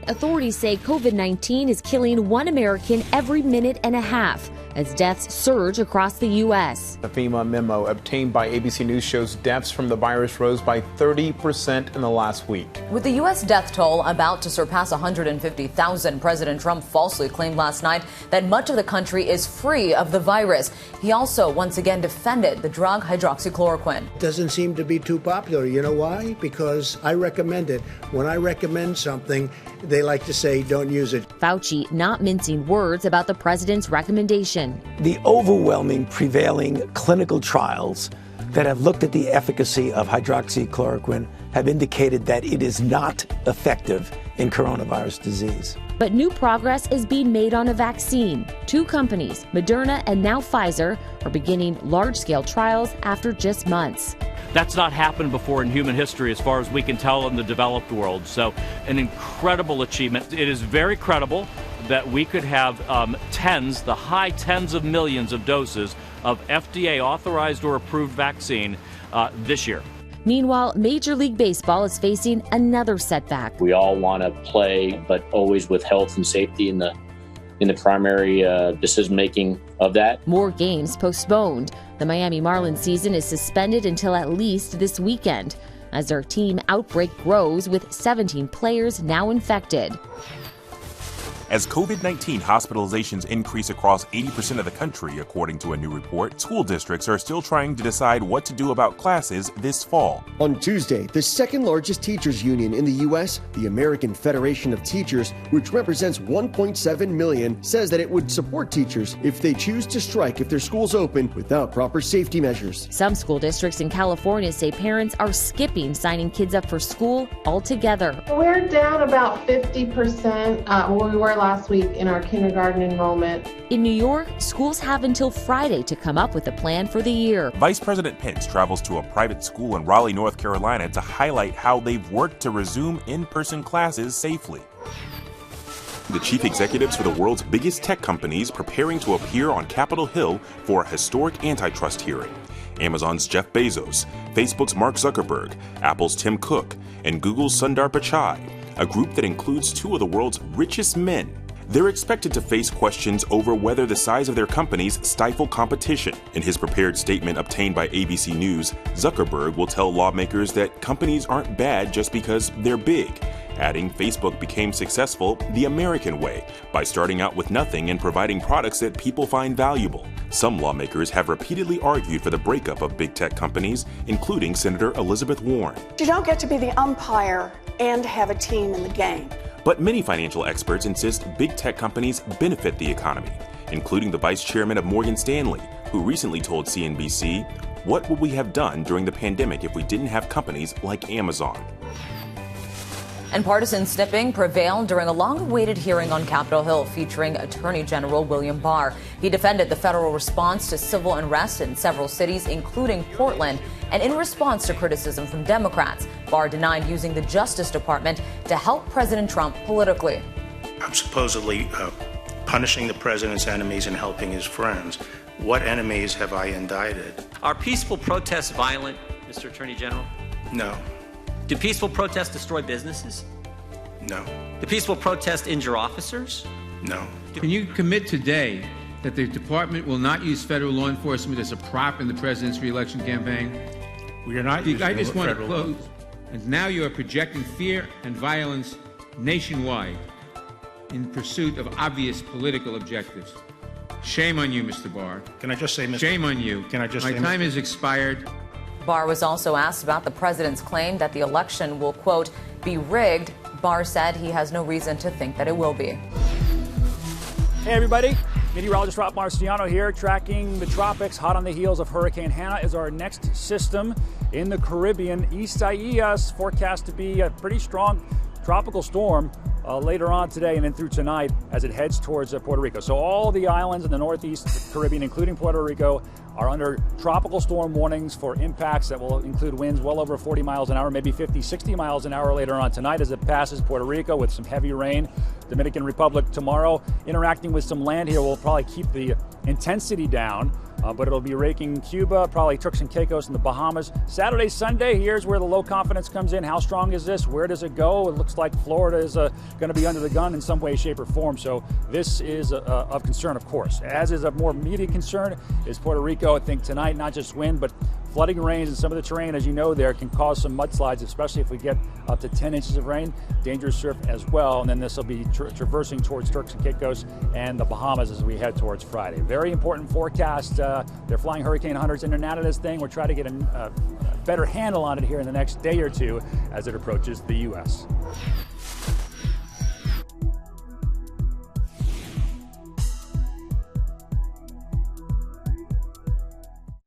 authorities say COVID-19 is killing one American every minute and a half as deaths surge across the U.S. A FEMA memo obtained by ABC News shows deaths from the virus rose by 30% in the last week. With the U.S. death toll about to surpass 150,000, President Trump falsely claimed last night that much of the country is free of the virus. He also once again defended the drug hydroxychloroquine. Doesn't seem to be too popular. You know why? Because I recommend it. When I recommend something, they like to say don't use it. Fauci not mincing words about the president's recommendation. The overwhelming prevailing clinical trials that have looked at the efficacy of hydroxychloroquine have indicated that it is not effective in coronavirus disease. But new progress is being made on a vaccine. Two companies, Moderna and now Pfizer, are beginning large-scale trials after just months. That's not happened before in human history as far as we can tell in the developed world. So an incredible achievement. It is very credible that we could have the high tens of millions of doses of FDA authorized or approved vaccine this year. Meanwhile, Major League Baseball is facing another setback. We all want to play, but always with health and safety in the primary decision making of that. More games postponed. The Miami Marlins season is suspended until at least this weekend as their team outbreak grows with 17 players now infected. As COVID-19 hospitalizations increase across 80% of the country, according to a new report, school districts are still trying to decide what to do about classes this fall. On Tuesday, the second largest teachers union in the U.S., the American Federation of Teachers, which represents 1.7 million, says that it would support teachers if they choose to strike if their schools open without proper safety measures. Some school districts in California say parents are skipping signing kids up for school altogether. We're down about 50% where we were last week in our kindergarten enrollment. In New York, schools have until Friday to come up with a plan for the year. Vice President Pence travels to a private school in Raleigh, North Carolina to highlight how they've worked to resume in-person classes safely. The chief executives for the world's biggest tech companies preparing to appear on Capitol Hill for a historic antitrust hearing. Amazon's Jeff Bezos, Facebook's Mark Zuckerberg, Apple's Tim Cook, and Google's Sundar Pichai, a group that includes two of the world's richest men. They're expected to face questions over whether the size of their companies stifle competition. In his prepared statement obtained by ABC News, Zuckerberg will tell lawmakers that companies aren't bad just because they're big, adding Facebook became successful the American way by starting out with nothing and providing products that people find valuable. Some lawmakers have repeatedly argued for the breakup of big tech companies, including Senator Elizabeth Warren. You don't get to be the umpire and have a team in the game. But many financial experts insist big tech companies benefit the economy, including the vice chairman of Morgan Stanley, who recently told CNBC, "What would we have done during the pandemic if we didn't have companies like Amazon?" And partisan snipping prevailed during a long-awaited hearing on Capitol Hill featuring Attorney General William Barr. He defended the federal response to civil unrest in several cities, including Portland. And in response to criticism from Democrats, Barr denied using the Justice Department to help President Trump politically. I'm supposedly punishing the president's enemies and helping his friends. What enemies have I indicted? Are peaceful protests violent, Mr. Attorney General? No. Do peaceful protests destroy businesses? No. Do peaceful protests injure officers? No. Can you commit today that the department will not use federal law enforcement as a prop in the president's re-election campaign? We are not using I just want to federal close. And now you are projecting fear and violence nationwide in pursuit of obvious political objectives. Shame on you, Mr. Barr. Can I just say, Mr. Shame on you. Can I just My say, time Mr. has expired. Barr was also asked about the president's claim that the election will, quote, be rigged. Barr said he has no reason to think that it will be. Hey, everybody. Meteorologist Rob Marciano here, tracking the tropics. Hot on the heels of Hurricane Hanna is our next system in the Caribbean. Isaias forecast to be a pretty strong tropical storm later on today and then through tonight as it heads towards Puerto Rico. So all the islands in the northeast Caribbean, including Puerto Rico, are under tropical storm warnings for impacts that will include winds well over 40 miles an hour, maybe 50, 60 miles an hour later on tonight as it passes Puerto Rico with some heavy rain. Dominican Republic tomorrow interacting with some land here will probably keep the intensity down. but it'll be raking Cuba, probably Turks and Caicos and the Bahamas. Saturday, Sunday, here's where the low confidence comes in. How strong is this? Where does it go? It looks like Florida is going to be under the gun in some way, shape, or form. So this is of concern, of course. As is a more immediate concern is Puerto Rico. I think tonight, not just wind, but flooding rains and some of the terrain, as you know, there can cause some mudslides, especially if we get up to 10 inches of rain. Dangerous surf as well. And then this will be traversing towards Turks and Caicos and the Bahamas as we head towards Friday. Very important forecast. They're flying hurricane hunters in and out of this thing. We're trying to get a better handle on it here in the next day or two as it approaches the U.S.